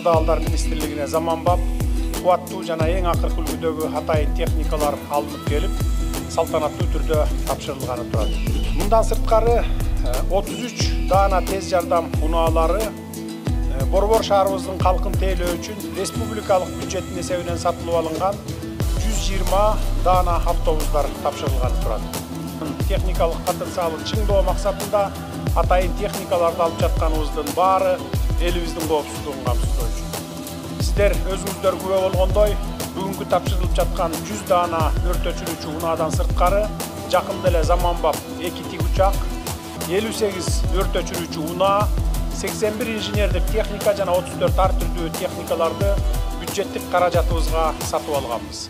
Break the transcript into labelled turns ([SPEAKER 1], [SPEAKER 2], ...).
[SPEAKER 1] Абалдар министрлигине заманбап, кубаттуу жана эң акыркы үлгүдөгү атайын техникалар алынып келип, салтанаттуу түрдө тапшырылганы турат. Мындан сырткары 33 даана тез жардам унаалары Борбор шаарыбыздын калкын тейлөө үчүн республикалык бюджеттин эсебинен сатылып алынган 120 даана автобустар тапшырылганы турат. Техникалык потенциалын чыңдоо максатында атайын техникаларды алып жатканыбыздын баары элибиздин коопсуздугун камсыздоо үчүн. Сиздер өзүңүздөр күбө болгондой, бүгүнкү тапшырылып жаткан 100 даана өрт өчүрүүчү унаадан сырткары жакында эле заманбап 2 тигучак, 58 өрт өчүрүүчү унаа, 81 инженердик техника жана 34 ар түрдүү техникаларды бюджеттик каражатыбызга сатып алганбыз.